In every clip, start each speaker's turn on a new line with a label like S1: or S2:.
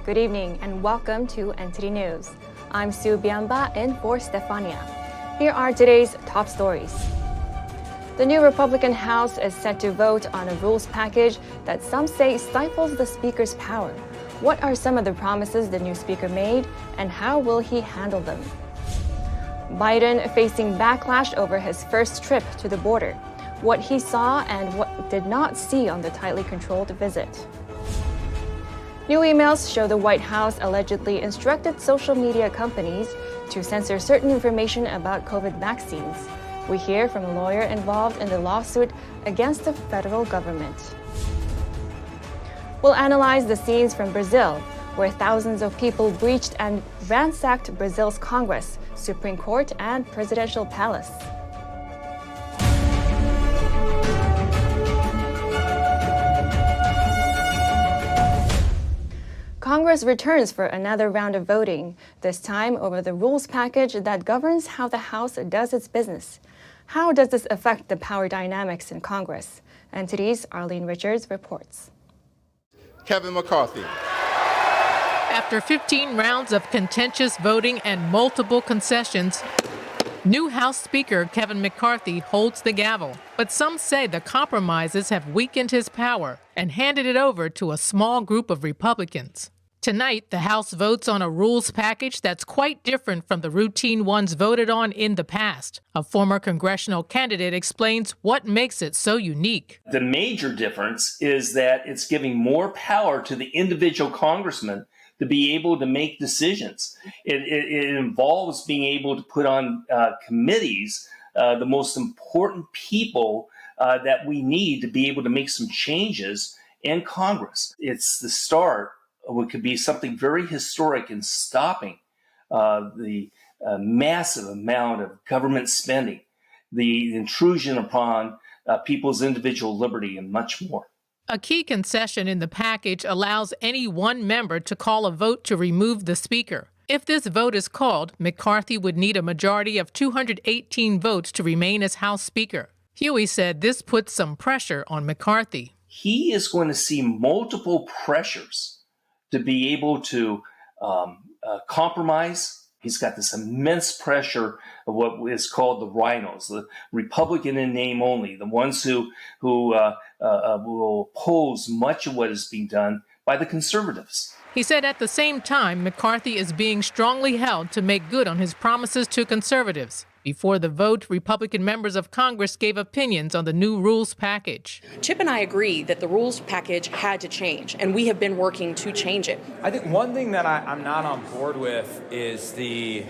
S1: Good evening and welcome to NTD News. I'm Sue Biamba in for Stefania. Here are today's top stories. The new Republican House is set to vote on a rules package that some say stifles the Speaker's power. What are some of the promises the new Speaker made, and how will he handle them? Biden facing backlash over his first trip to the border. What he saw and what did not see on the tightly controlled visit. New emails show the White House allegedly instructed social media companies to censor certain information about COVID vaccines. We hear from a lawyer involved in the lawsuit against the federal government. We'll analyze the scenes from Brazil, where thousands of people breached and ransacked Brazil's Congress, Supreme Court, and presidential palace. Congress returns for another round of voting, this time over the rules package that governs how the House does its business. How does this affect the power dynamics in Congress? NTD's Arlene Richards reports.
S2: Kevin McCarthy.
S3: After 15 rounds of contentious voting and multiple concessions, new House Speaker Kevin McCarthy holds the gavel. But some say the compromises have weakened his power and handed it over to a small group of Republicans. Tonight, the House votes on a rules package that's quite different from the routine ones voted on in the past. A former congressional candidate explains what makes it so unique.
S4: The major difference is that it's giving more power to the individual congressman to be able to make decisions. It involves being able to put on committees the most important people that we need to be able to make some changes in Congress. It's the start of what could be something very historic in stopping the massive amount of government spending, the intrusion upon people's individual liberty, and much more.
S3: A key concession in the package allows any one member to call a vote to remove the Speaker. If this vote is called, McCarthy would need a majority of 218 votes to remain as House Speaker. Huey said this puts some pressure on McCarthy.
S4: He is going to see multiple pressures to be able to compromise. He's got this immense pressure of what is called the rhinos, the Republican in name only, the ones who will oppose much of what is being done by the conservatives.
S3: He said at the same time, McCarthy is being strongly held to make good on his promises to conservatives. Before the vote, Republican members of Congress gave opinions on the new rules package.
S5: Chip and I agree that the rules package had to change, and we have been working to change it.
S6: I think one thing that I'm not on board with is the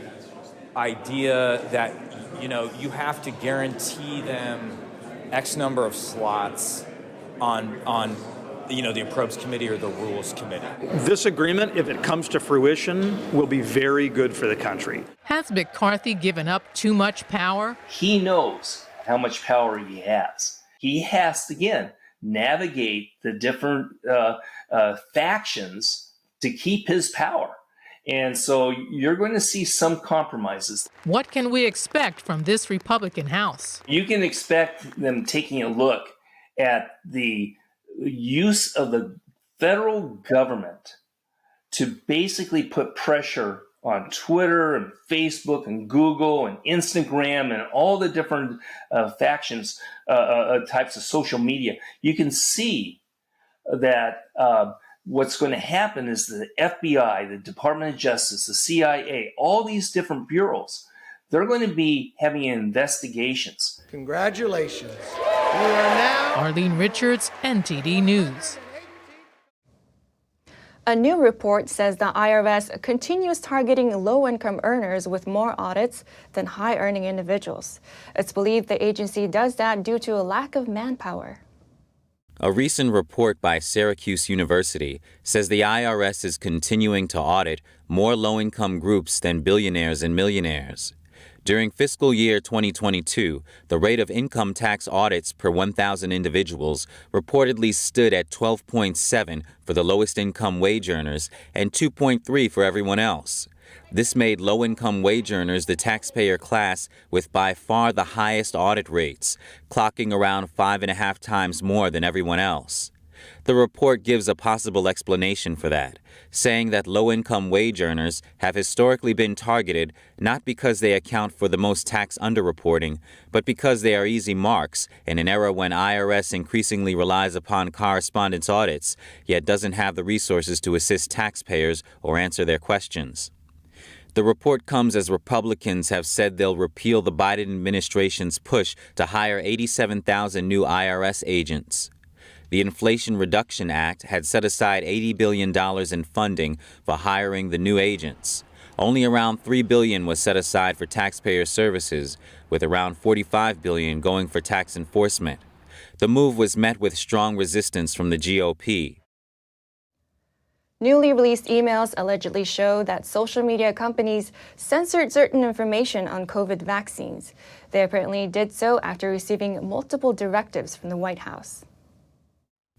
S6: idea that, you have to guarantee them X number of slots on the Appropriations Committee or the Rules Committee.
S7: This agreement, if it comes to fruition, will be very good for the country.
S3: Has McCarthy given up too much power?
S4: He knows how much power he has. He has to, again, navigate the different factions to keep his power. And so you're going to see some compromises.
S3: What can we expect from this Republican House?
S4: You can expect them taking a look at the use of the federal government to basically put pressure on Twitter and Facebook and Google and Instagram and all the different factions, types of social media. You can see that what's going to happen is the FBI, the Department of Justice, the CIA, all these different bureaus, they're going to be having investigations.
S8: Congratulations. We are now
S3: Arlene Richards, NTD News.
S1: A new report says the IRS continues targeting low-income earners with more audits than high-earning individuals. It's believed the agency does that due to a lack of manpower.
S9: A recent report by Syracuse University says the IRS is continuing to audit more low-income groups than billionaires and millionaires. During fiscal year 2022, the rate of income tax audits per 1,000 individuals reportedly stood at 12.7 for the lowest income wage earners and 2.3 for everyone else. This made low-income wage earners the taxpayer class with by far the highest audit rates, clocking around 5.5 times more than everyone else. The report gives a possible explanation for that, saying that low-income wage earners have historically been targeted not because they account for the most tax underreporting, but because they are easy marks in an era when IRS increasingly relies upon correspondence audits, yet doesn't have the resources to assist taxpayers or answer their questions. The report comes as Republicans have said they'll repeal the Biden administration's push to hire 87,000 new IRS agents. The Inflation Reduction Act had set aside $80 billion in funding for hiring the new agents. Only around $3 billion was set aside for taxpayer services, with around $45 billion going for tax enforcement. The move was met with strong resistance from the GOP.
S1: Newly released emails allegedly show that social media companies censored certain information on COVID vaccines. They apparently did so after receiving multiple directives from the White House.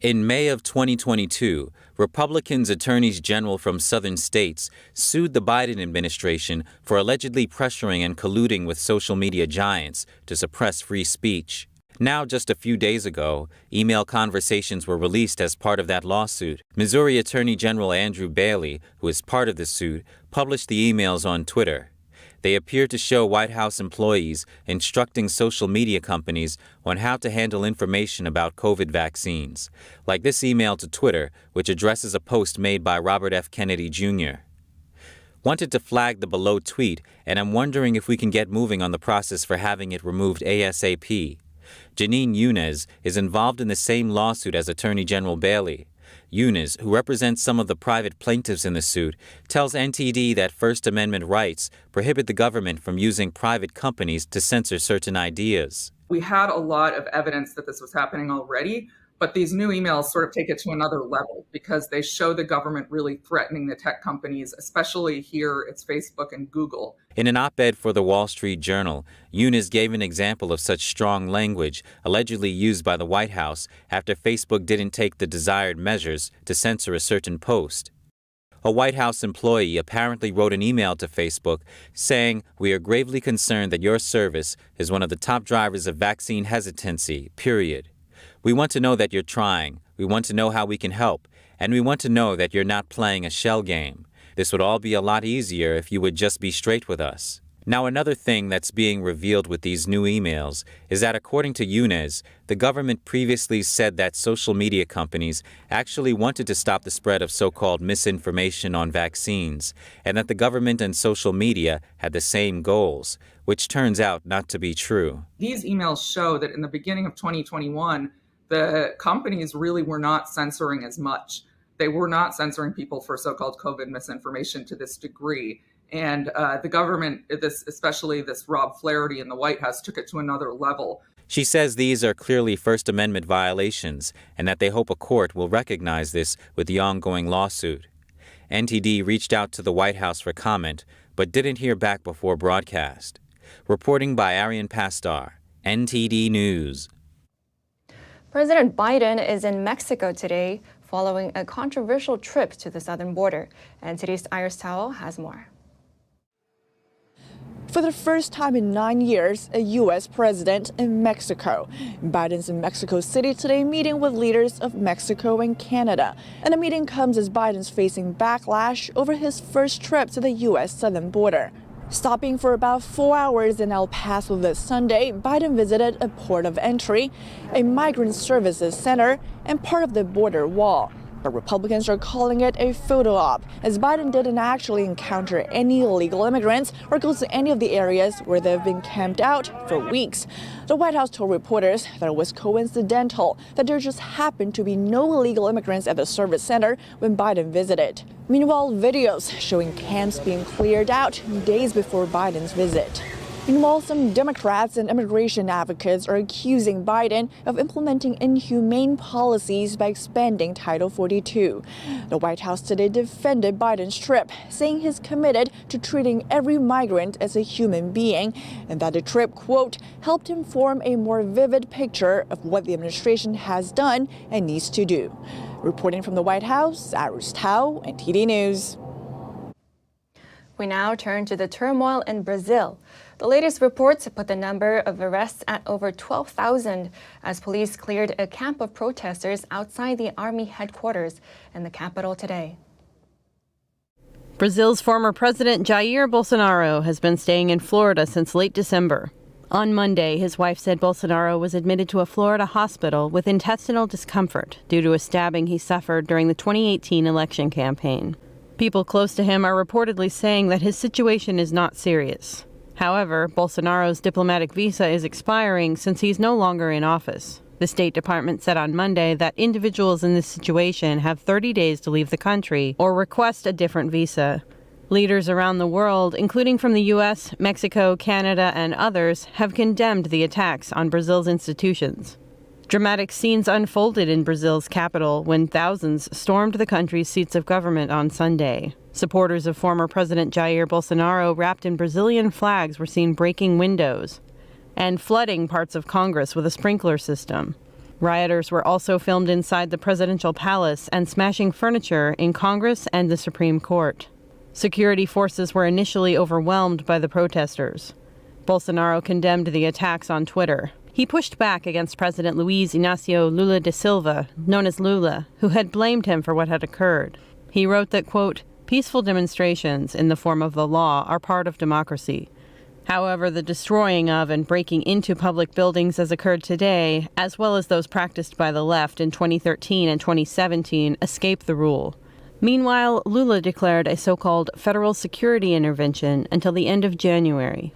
S9: In May of 2022, Republicans attorneys general from southern states sued the Biden administration for allegedly pressuring and colluding with social media giants to suppress free speech. Now, just a few days ago, email conversations were released as part of that lawsuit. Missouri Attorney General Andrew Bailey, who is part of the suit, published the emails on Twitter. They appear to show White House employees instructing social media companies on how to handle information about COVID vaccines, like this email to Twitter, which addresses a post made by Robert F. Kennedy Jr. Wanted to flag the below tweet, and I'm wondering if we can get moving on the process for having it removed ASAP. Janine Younes is involved in the same lawsuit as Attorney General Bailey. Younes, who represents some of the private plaintiffs in the suit, tells NTD that First Amendment rights prohibit the government from using private companies to censor certain ideas.
S10: We had a lot of evidence that this was happening already, but these new emails sort of take it to another level because they show the government really threatening the tech companies, especially here it's Facebook and Google.
S9: In an op-ed for the Wall Street Journal, Younes gave an example of such strong language allegedly used by the White House after Facebook didn't take the desired measures to censor a certain post. A White House employee apparently wrote an email to Facebook saying, "We are gravely concerned that your service is one of the top drivers of vaccine hesitancy, period. We want to know that you're trying, we want to know how we can help, and we want to know that you're not playing a shell game. This would all be a lot easier if you would just be straight with us." Now, another thing that's being revealed with these new emails is that, according to Younes, the government previously said that social media companies actually wanted to stop the spread of so-called misinformation on vaccines, and that the government and social media had the same goals, which turns out not to be true.
S10: These emails show that in the beginning of 2021, the companies really were not censoring as much. They were not censoring people for so-called COVID misinformation to this degree. And the government, especially this Rob Flaherty in the White House, took it to another level.
S9: She says these are clearly First Amendment violations and that they hope a court will recognize this with the ongoing lawsuit. NTD reached out to the White House for comment, but didn't hear back before broadcast. Reporting by Arian Pastar, NTD News.
S1: President Biden is in Mexico today following a controversial trip to the southern border. NTD's Iris Towell has more.
S11: For the first time in 9 years, a U.S. president in Mexico. Biden's in Mexico City today meeting with leaders of Mexico and Canada. And the meeting comes as Biden's facing backlash over his first trip to the U.S. southern border. Stopping for about 4 hours in El Paso this Sunday, Biden visited a port of entry, a migrant services center, and part of the border wall. But Republicans are calling it a photo op, as Biden didn't actually encounter any illegal immigrants or go to any of the areas where they've been camped out for weeks. The White House told reporters that it was coincidental that there just happened to be no illegal immigrants at the service center when Biden visited. Meanwhile, videos showing camps being cleared out days before Biden's visit. Meanwhile, some Democrats and immigration advocates are accusing Biden of implementing inhumane policies by expanding Title 42. The White House today defended Biden's trip, saying he's committed to treating every migrant as a human being, and that the trip, quote, helped him form a more vivid picture of what the administration has done and needs to do. Reporting from the White House, Iris Tao, NTD News.
S1: We now turn to the turmoil in Brazil. The latest reports put the number of arrests at over 12,000 as police cleared a camp of protesters outside the army headquarters in the capital today.
S12: Brazil's former president Jair Bolsonaro has been staying in Florida since late December. On Monday, his wife said Bolsonaro was admitted to a Florida hospital with intestinal discomfort due to a stabbing he suffered during the 2018 election campaign. People close to him are reportedly saying that his situation is not serious. However, Bolsonaro's diplomatic visa is expiring since he's no longer in office. The State Department said on Monday that individuals in this situation have 30 days to leave the country or request a different visa. Leaders around the world, including from the U.S., Mexico, Canada, and others, have condemned the attacks on Brazil's institutions. Dramatic scenes unfolded in Brazil's capital when thousands stormed the country's seats of government on Sunday. Supporters of former President Jair Bolsonaro wrapped in Brazilian flags were seen breaking windows and flooding parts of Congress with a sprinkler system. Rioters were also filmed inside the presidential palace and smashing furniture in Congress and the Supreme Court. Security forces were initially overwhelmed by the protesters. Bolsonaro condemned the attacks on Twitter. He pushed back against President Luiz Inácio Lula da Silva, known as Lula, who had blamed him for what had occurred. He wrote that, quote, "Peaceful demonstrations in the form of the law are part of democracy. However, the destroying of and breaking into public buildings has occurred today, as well as those practiced by the left in 2013 and 2017, escape the rule." Meanwhile, Lula declared a so-called federal security intervention until the end of January.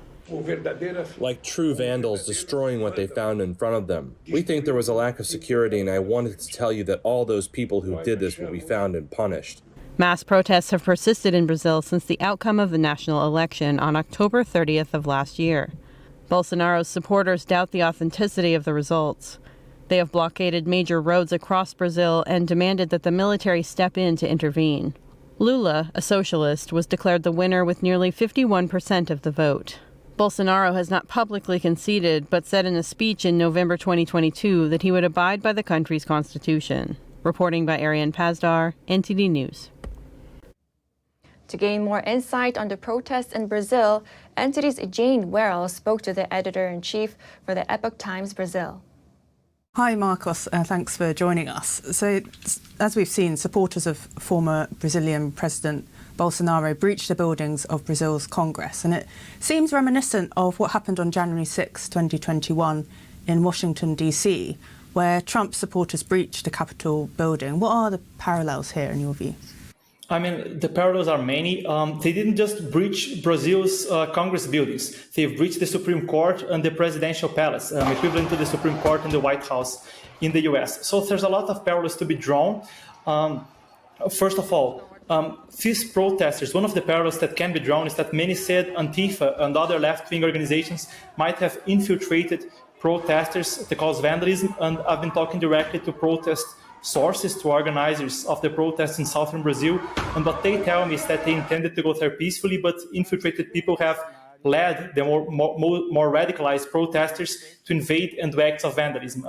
S13: Like true vandals destroying what they found in front of them. We think there was a lack of security, and I wanted to tell you that all those people who did this will be found and punished.
S12: Mass protests have persisted in Brazil since the outcome of the national election on October 30th of last year. Bolsonaro's supporters doubt the authenticity of the results. They have blockaded major roads across Brazil and demanded that the military step in to intervene. Lula, a socialist, was declared the winner with nearly 51% of the vote. Bolsonaro has not publicly conceded, but said in a speech in November 2022 that he would abide by the country's constitution. Reporting by Ariane Pazdar, NTD News.
S1: To gain more insight on the protests in Brazil, NTD's Jane Werrell spoke to the editor-in-chief for the Epoch Times Brazil.
S14: Hi, Marcos. Thanks for joining us. So, as we've seen, supporters of former Brazilian President Bolsonaro breached the buildings of Brazil's Congress, and it seems reminiscent of what happened on January 6, 2021 in Washington, D.C., where Trump supporters breached the Capitol building. What are the parallels here in your view?
S15: I mean, the parallels are many. They didn't just breach Brazil's Congress buildings. They've breached the Supreme Court and the presidential palace, equivalent to the Supreme Court and the White House in the U.S. So there's a lot of parallels to be drawn. First of all, these protesters, one of the parallels that can be drawn is that many said Antifa and other left-wing organizations might have infiltrated protesters to cause vandalism, and I've been talking directly to protest sources, to organizers of the protests in southern Brazil, and what they tell me is that they intended to go there peacefully, but infiltrated people have led the more radicalized protesters to invade and do acts of vandalism.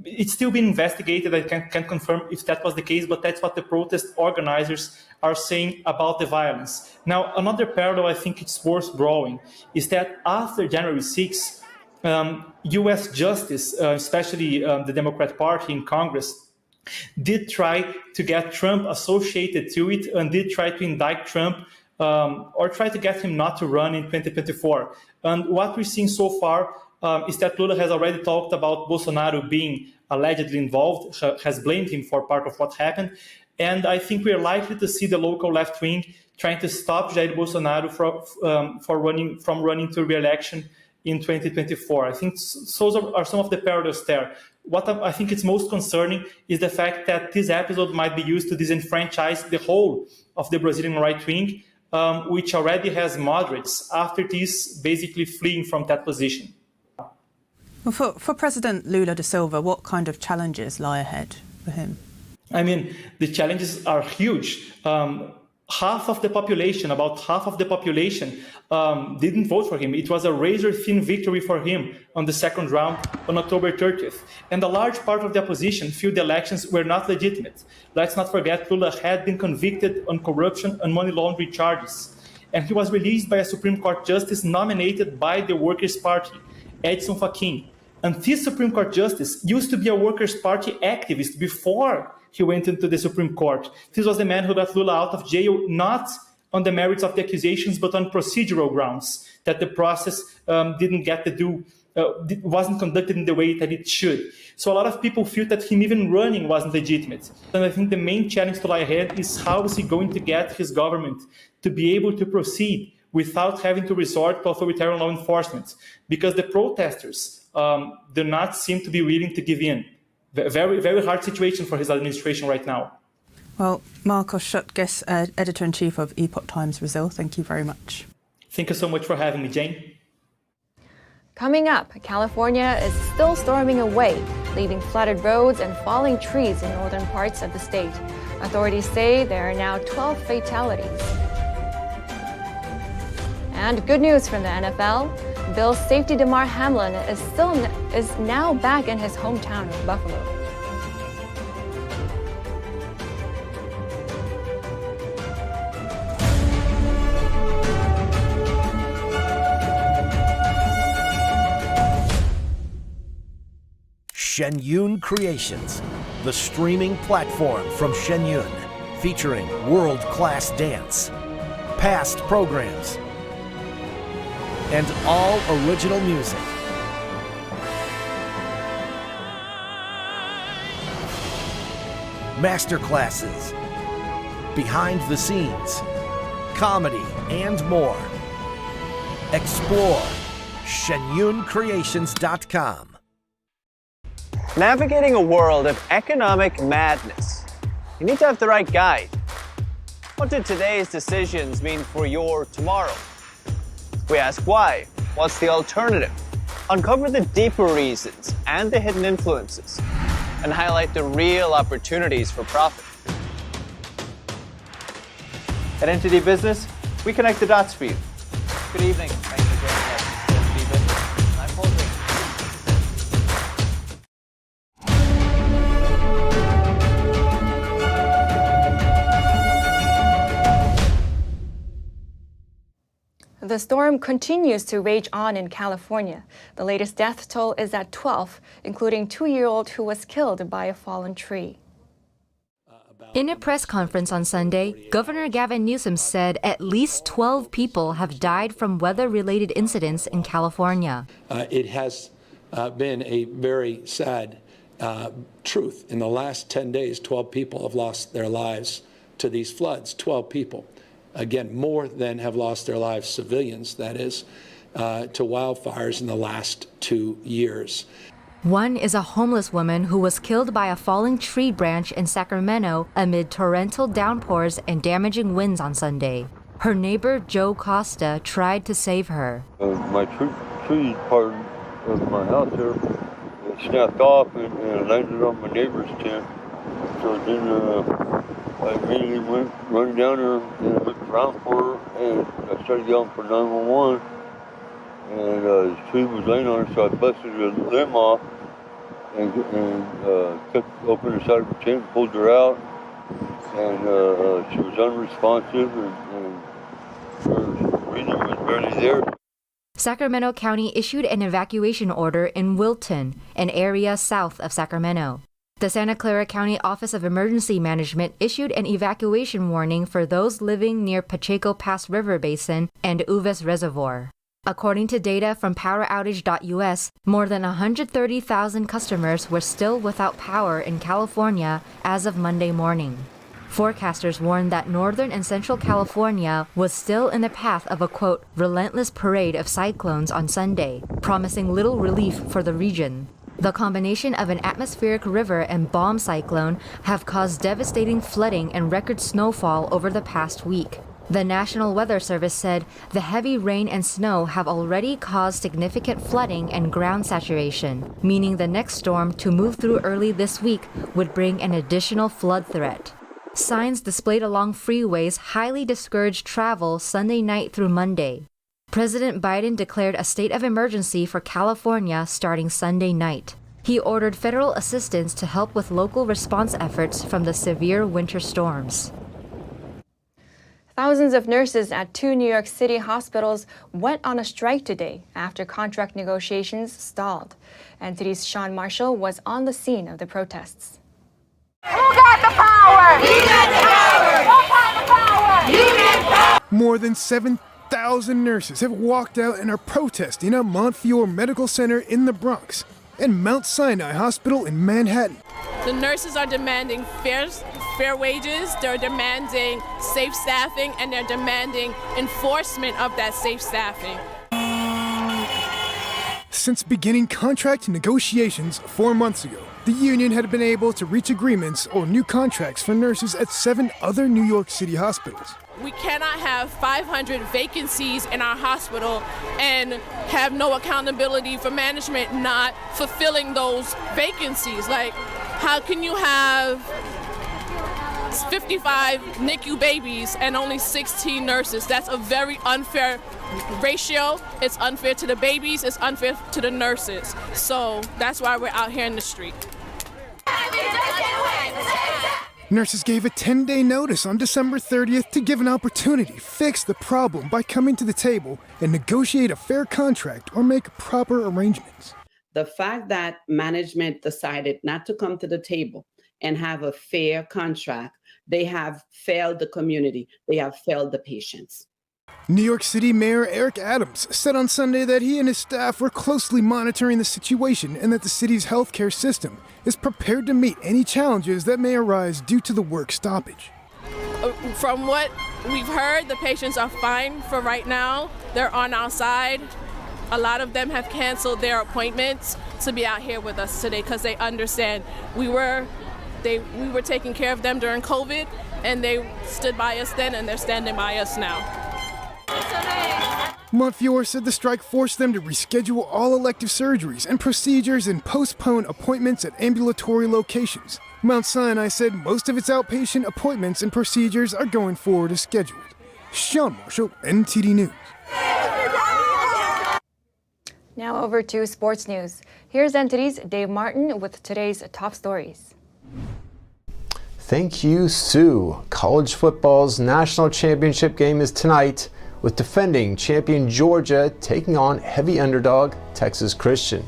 S15: It's still being investigated. I can't confirm if that was the case, but that's what the protest organizers are saying about the violence. Now, another parallel I think it's worth drawing is that after January 6, U.S. justice, especially the Democrat Party in Congress, did try to get Trump associated to it and did try to indict Trump or try to get him not to run in 2024. And what we're seeing so far is that Lula has already talked about Bolsonaro being allegedly involved, has blamed him for part of what happened. And I think we're likely to see the local left wing trying to stop Jair Bolsonaro from running to re-election in 2024. I think those are some of the parallels there. What I think is most concerning is the fact that this episode might be used to disenfranchise the whole of the Brazilian right wing, which already has moderates after this basically fleeing from that position.
S14: Well, for President Lula da Silva, what kind of challenges lie ahead for him?
S15: I mean, the challenges are huge. Half of the population, about half of the population, didn't vote for him. It was a razor-thin victory for him on the second round on October 30th. And a large part of the opposition feel the elections were not legitimate. Let's not forget Lula had been convicted on corruption and money laundering charges. and he was released by a Supreme Court justice nominated by the Workers' Party, Edson Fachin. And this Supreme Court justice used to be a Workers' Party activist before he went into the Supreme Court. This was the man who got Lula out of jail, not on the merits of the accusations, but on procedural grounds, that the process wasn't conducted in the way that it should. So a lot of people feel that him even running wasn't legitimate. And I think the main challenge to lie ahead is how is he going to get his government to be able to proceed without having to resort to authoritarian law enforcement, because the protesters do not seem to be willing to give in. Very, very hard situation for his administration right now.
S14: Well, Marcos Schutges, Editor-in-Chief of Epoch Times Brazil, thank you very much.
S15: Thank you so much for having me, Jane.
S1: Coming up, California is still storming away, leaving flooded roads and falling trees in northern parts of the state. Authorities say there are now 12 fatalities. And good news from the NFL. Bills safety Damar Hamlin is now back in his hometown of Buffalo.
S16: Shenyun Creations, the streaming platform from Shenyun, featuring world-class dance, past programs, and all original music. Masterclasses, behind the scenes, comedy, and more. Explore shenyuncreations.com.
S17: Navigating a world of economic madness, you need to have the right guide. What did today's decisions mean for your tomorrow? We ask why. What's the alternative? Uncover the deeper reasons and the hidden influences, and highlight the real opportunities for profit. At NTD Business, we connect the dots for you. Good evening. Thanks for joining us. NTD Business. I'm Paul Green.
S1: The storm continues to rage on in California. The latest death toll is at 12, including a 2-year-old who was killed by a fallen tree.
S18: In a press conference on Sunday, Governor Gavin Newsom said at least 12 people have died from weather-related incidents in California.
S19: It has been a very sad truth. In the last 10 days, 12 people have lost their lives to these floods, 12 people. Again, more than have lost their lives, civilians, that is, to wildfires in the last 2 years.
S18: One is a homeless woman who was killed by a falling tree branch in Sacramento amid torrential downpours and damaging winds on Sunday. Her neighbor, Joe Costa, tried to save her.
S20: My tree part of my house here snapped off and landed on my neighbor's tent. So then I immediately went running down there and looked around for her, and I started yelling for 911. And the tree was laying on her, so I busted a limb off and took open the side of her tent and pulled her out. And she was unresponsive, and her breathing was barely there.
S18: Sacramento County issued an evacuation order in Wilton, an area south of Sacramento. The Santa Clara County Office of Emergency Management issued an evacuation warning for those living near Pacheco Pass River Basin and Uves Reservoir. According to data from poweroutage.us, more than 130,000 customers were still without power in California as of Monday morning. Forecasters warned that Northern and Central California was still in the path of a, quote, relentless parade of cyclones on Sunday, promising little relief for the region. The combination of an atmospheric river and bomb cyclone have caused devastating flooding and record snowfall over the past week. The National Weather Service said the heavy rain and snow have already caused significant flooding and ground saturation, meaning the next storm to move through early this week would bring an additional flood threat. Signs displayed along freeways highly discouraged travel Sunday night through Monday. President Biden declared a state of emergency for California starting Sunday night. He ordered federal assistance to help with local response efforts from the severe winter storms.
S1: Thousands of nurses at 2 New York City hospitals went on a strike today after contract negotiations stalled. NTD's Sean Marshall was on the scene of the protests.
S21: Who got the power? We got the power! Who got the power? You got the power!
S22: More than 7,000 nurses have walked out and are protesting at Montefiore Medical Center in the Bronx and Mount Sinai Hospital in Manhattan.
S23: The nurses are demanding fair wages, they're demanding safe staffing, and they're demanding enforcement of that safe staffing.
S22: Since beginning contract negotiations 4 months ago, the union had been able to reach agreements or new contracts for nurses at 7 other New York City hospitals.
S23: We cannot have 500 vacancies in our hospital and have no accountability for management not fulfilling those vacancies. Like, how can you have 55 NICU babies and only 16 nurses? That's a very unfair ratio. It's unfair to the babies, it's unfair to the nurses. So that's why we're out here in the street.
S22: Nurses gave a 10-day notice on December 30th to give an opportunity to fix the problem by coming to the table and negotiate a fair contract or make proper arrangements.
S24: The fact that management decided not to come to the table and have a fair contract, they have failed the community, they have failed the patients.
S22: New York City Mayor Eric Adams said on Sunday that he and his staff were closely monitoring the situation and that the city's healthcare system is prepared to meet any challenges that may arise due to the work stoppage.
S23: From what we've heard, the patients are fine for right now. They're on our side. A lot of them have canceled their appointments to be out here with us today because they understand we were taking care of them during COVID, and they stood by us then, and they're standing by us now.
S22: Montefiore said the strike forced them to reschedule all elective surgeries and procedures and postpone appointments at ambulatory locations. Mount Sinai said most of its outpatient appointments and procedures are going forward as scheduled. Sean Marshall, NTD News.
S1: Now over to sports news. Here's NTD's Dave Martin with today's top stories.
S25: Thank you, Sue. College football's national championship game is tonight, with defending champion Georgia taking on heavy underdog Texas Christian.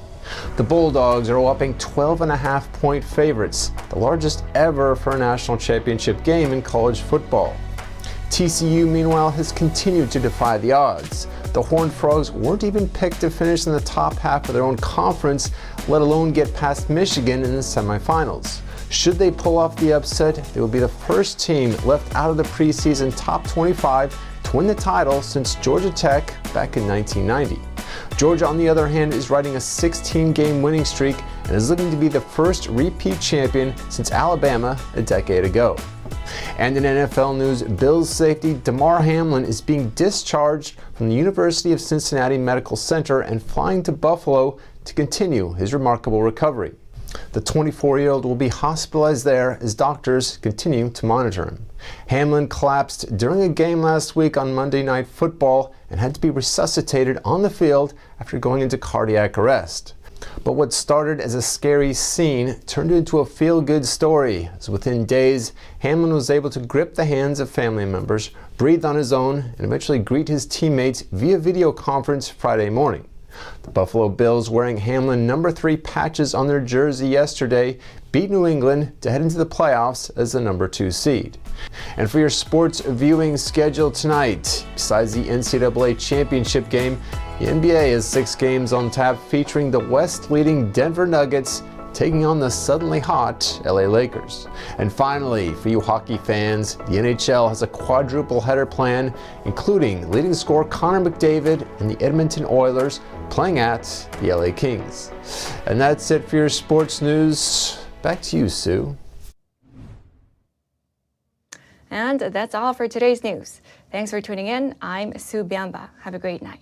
S25: The Bulldogs are a whopping 12.5-point favorites, the largest ever for a national championship game in college football. TCU, meanwhile, has continued to defy the odds. The Horned Frogs weren't even picked to finish in the top half of their own conference, let alone get past Michigan in the semifinals. Should they pull off the upset, they will be the first team left out of the preseason top 25 to win the title since Georgia Tech back in 1990. Georgia, on the other hand, is riding a 16-game winning streak and is looking to be the first repeat champion since Alabama a decade ago. And in NFL news, Bills safety Damar Hamlin is being discharged from the University of Cincinnati Medical Center and flying to Buffalo to continue his remarkable recovery. The 24-year-old will be hospitalized there as doctors continue to monitor him. Hamlin collapsed during a game last week on Monday Night Football and had to be resuscitated on the field after going into cardiac arrest. But what started as a scary scene turned into a feel-good story, as within days, Hamlin was able to grip the hands of family members, breathe on his own, and eventually greet his teammates via video conference Friday morning. The Buffalo Bills, wearing Hamlin number 3 patches on their jersey yesterday, beat New England to head into the playoffs as the number 2 seed. And for your sports viewing schedule tonight, besides the NCAA championship game, the NBA has 6 games on tap featuring the West-leading Denver Nuggets taking on the suddenly hot LA Lakers. And finally, for you hockey fans, the NHL has a quadruple header plan, including leading scorer Connor McDavid and the Edmonton Oilers playing at the LA Kings. And that's it for your sports news. Back to you, Sue.
S1: And that's all for today's news. Thanks for tuning in. I'm Sue Biamba. Have a great night.